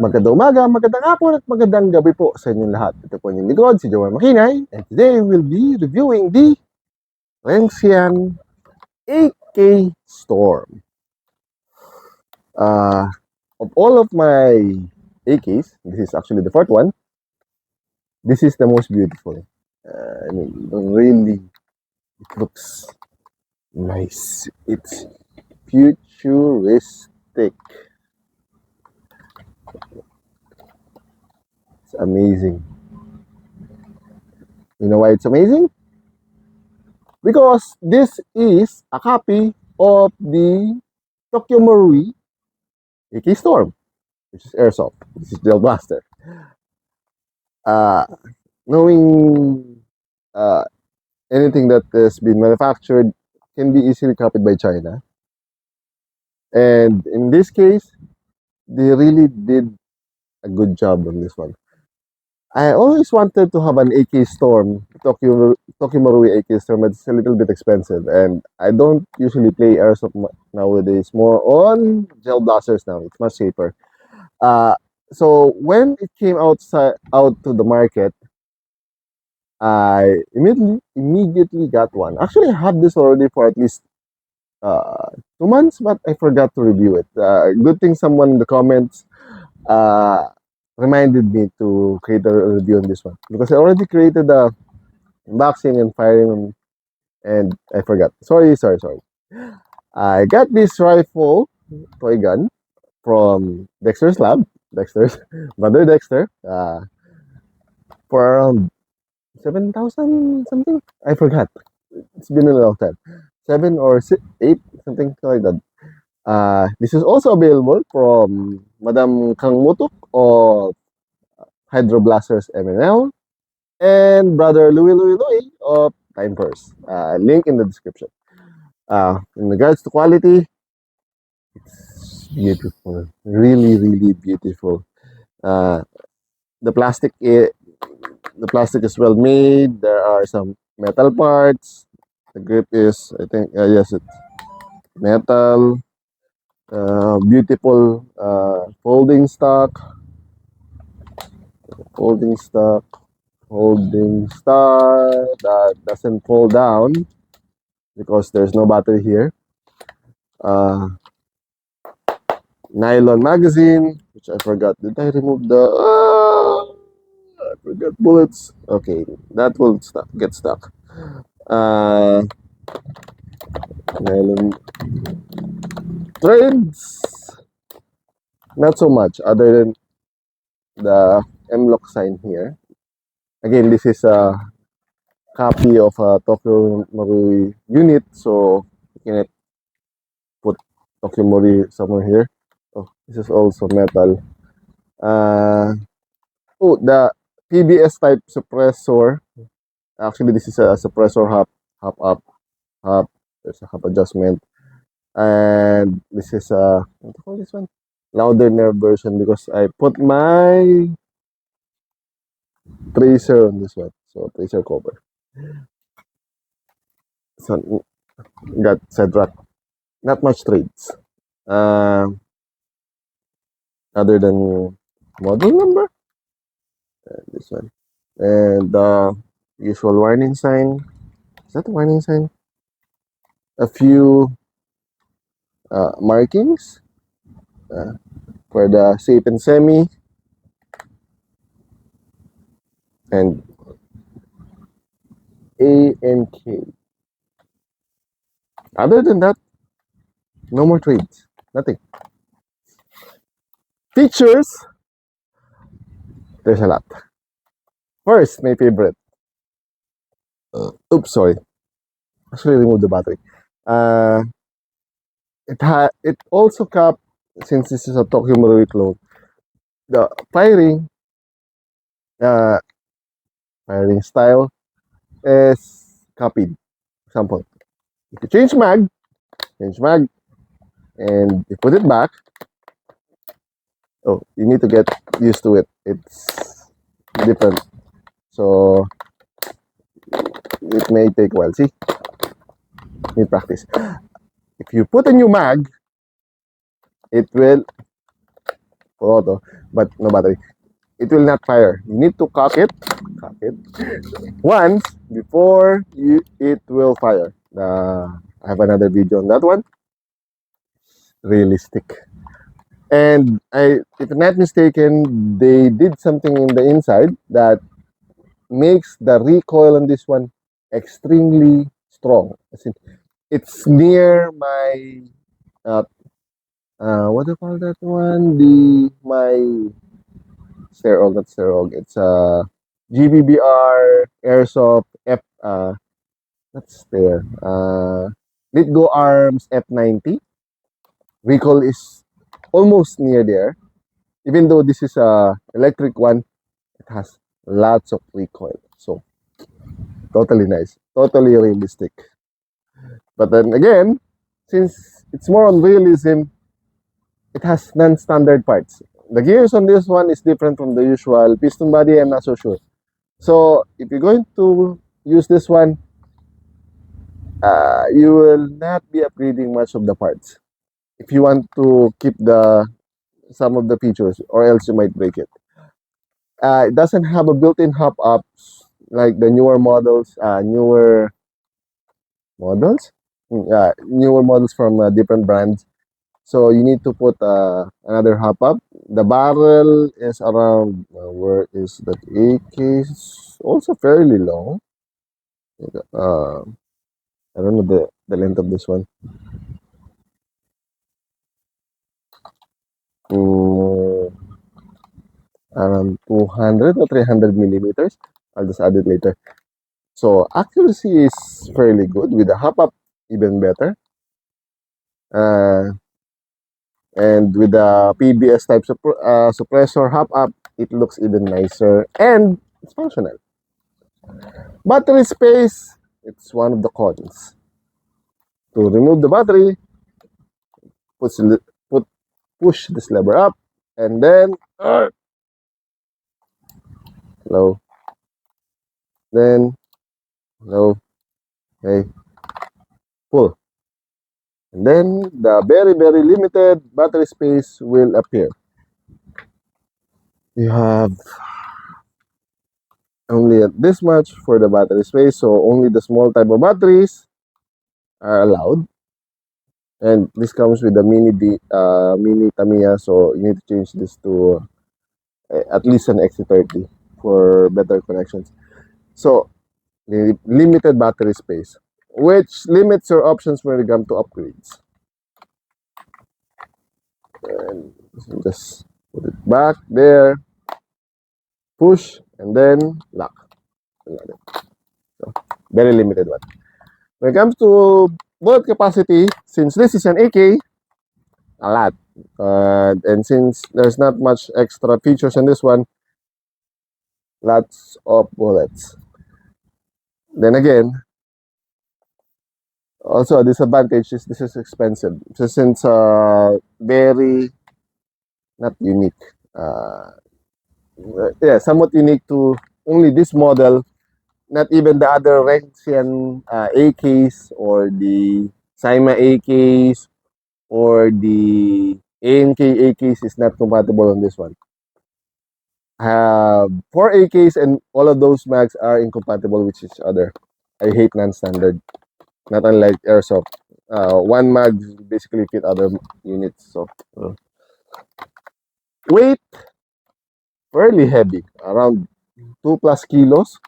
Magandang umaga, magandang hapon at magandang gabi po sa inyong lahat. Ito po yung likod, si JomarX, and today we'll be reviewing the Xiang 8K Storm. Of all of my AKs, this is actually the fourth one. This is the most beautiful. Really, it looks nice. It's futuristic. It's amazing. You know why it's amazing? Because this is a copy of the Tokyo Marui AK Storm, which is Airsoft. This is Gel Blaster. Uh, Knowing uh, anything that has been manufactured can be easily copied by China. And in this case, they really did a good job on this one. I always wanted to have an AK Storm, Tokyo Marui AK Storm, but it's a little bit expensive, and I don't usually play airsoft nowadays. More on gel blasters now. It's much safer. Uh, so when it came out to the market, I immediately got one. Actually, I had this already for at least uh, 2 months, but I forgot to review it. Good thing someone in the comments uh, reminded me to create a review on this one because I already created the unboxing and firing and I forgot. Sorry. I got this rifle toy gun from Dexter's Lab, Dexter's brother Dexter, for around 7,000 something. I forgot. It's been a long time. 8, something like that. This is also available from Madam Kang Mutuk of Hydroblasters MNL and Brother Louie of Time First. Link in the description. In regards to quality, it's beautiful. Really beautiful. Uh, the plastic the plastic is well made. There are some metal parts. The grip is, I think, yes, it's metal. Beautiful folding stock. Holding stock that doesn't fall down because there's no battery here. Nylon magazine, which I forgot. Did I remove the? I forgot bullets. Okay, that will get stuck. Nylon threads. Not so much, other than the M-lock sign here. Again, this is a copy of a Tokyo Marui unit, so you can put Tokyo Marui somewhere here. Oh, this is also metal. The PBS type suppressor. Actually, this is a suppressor hop up, hop. There's a hop adjustment, and this is a what do you call this one? Louder nerve version because I put my tracer on this one, so tracer cover. So got sidetrack. Not much trades. Other than model number, this one, and the usual warning sign. Is that a warning sign? A few markings for the safe and semi, and A and K. Other than that, no more trades. Nothing. Features, there's a lot. First, my favorite. Oops, sorry. Actually, remove the battery. It also since this is a Tokyo Marui clone, the uh, firing style is copied. Example, if you change mag, and you put it back. Oh, you need to get used to it. It's different, so it may take a while. See, need practice. If you put a new mag, it will for auto, but no battery. It will not fire. You need to cock it once before it will fire. I have another video on that one. Realistic. And if I'm not mistaken, they did something in the inside that makes the recoil on this one extremely strong. As in, it's near my uh, what do you call that one? The my Sterog, not Sterog. It's GBBR Airsoft F. That's there. Let Go Arms F90. Recoil is almost near there. Even though this is a electric one, it has lots of recoil. So totally nice, totally realistic. But then again, since it's more on realism, it has non-standard parts. The gears on this one is different from the usual piston body. I'm not so sure. So if you're going to use this one, you will not be upgrading much of the parts if you want to keep the some of the features, or else you might break it. It doesn't have a built-in hop ups like the newer models, models, newer models from different brands. So you need to put another hop up. The barrel is around, where is that? AK is also fairly long. Uh, I don't know the length of this one. Mm, Around 200 or 300 millimeters. I'll just add it later. So accuracy is fairly good. With the hop up, even better. Uh, and with the PBS type suppressor hop up, it looks even nicer and it's functional. Battery space, it's one of the cons. To remove the battery, push, put, push this lever up, and then low, then low, okay, pull. And then the very, very limited battery space will appear. You have only this much for the battery space, so only the small type of batteries are allowed. And this comes with the mini Tamiya, so you need to change this to at least an XC30 for better connections. So limited battery space, which limits your options when it comes to upgrades. And just put it back there, push, and then lock. So very limited one. When it comes to bullet capacity, since this is an AK, a lot. And since there's not much extra features in this one, lots of bullets. Then again, also a disadvantage is this is expensive. So since very not unique, yeah, somewhat unique to only this model, not even the other Rexian AKs or the Saima AKs or the ANK AKs is not compatible on this one. I have 4 AKs and all of those mags are incompatible with each other. I hate non-standard, not unlike airsoft. One mag basically fit other units. So weight fairly heavy, around 2+ kilos,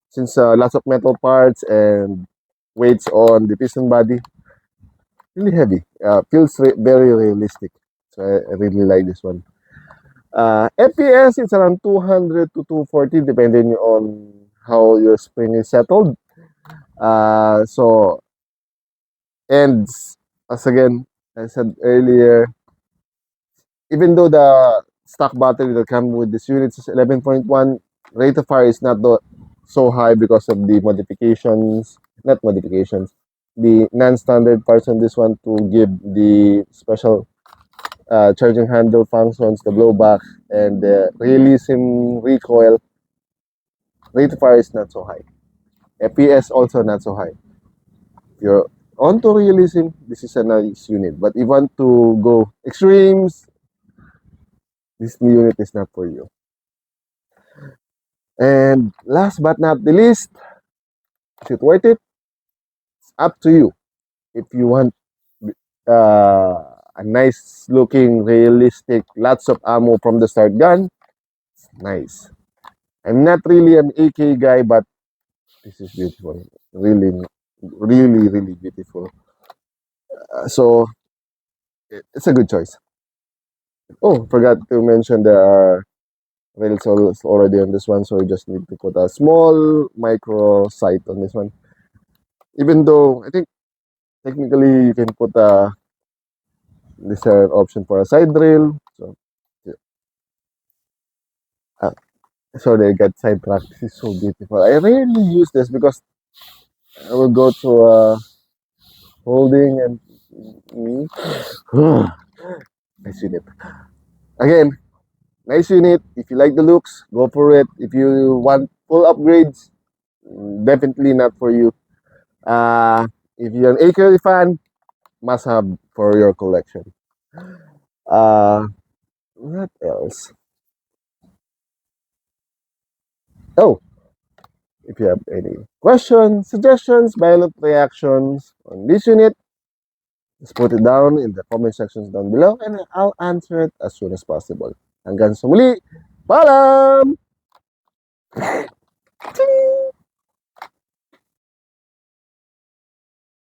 since lots of metal parts and weights on the piston body. Really heavy. Feels very realistic. So I really like this one. FPS it's around 200 to 240 depending on how your spring is settled. So and as again I said earlier, even though the stock battery that comes with this unit is 11.1, rate of fire is not so high because of the modifications, not modifications, the non-standard parts on this one to give the special charging handle functions, the blowback, and the realism recoil. Rate of fire is not so high. FPS also not so high. If you're onto realism, this is a nice unit. But if you want to go extremes, this new unit is not for you. And last but not the least, is it worth it? It's up to you. If you want a nice looking, realistic, lots of ammo from the start gun, it's nice. I'm not really an AK guy, but this is beautiful. Really, really, really beautiful. So it's a good choice. Oh, forgot to mention there are rails already on this one, so you just need to put a small micro sight on this one. Even though I think technically you can put a this option for a side rail. So uh, sorry, I got sidetracked. This is so beautiful. I rarely use this because I will go to holding and me. Nice unit. Again, nice unit. If you like the looks, go for it. If you want full upgrades, definitely not for you. Uh, if you're an AK fan, must have for your collection. What else? Oh, if you have any questions, suggestions, violent reactions on this unit, just put it down in the comment sections down below and I'll answer it as soon as possible. Hanggang sa muli, paalam!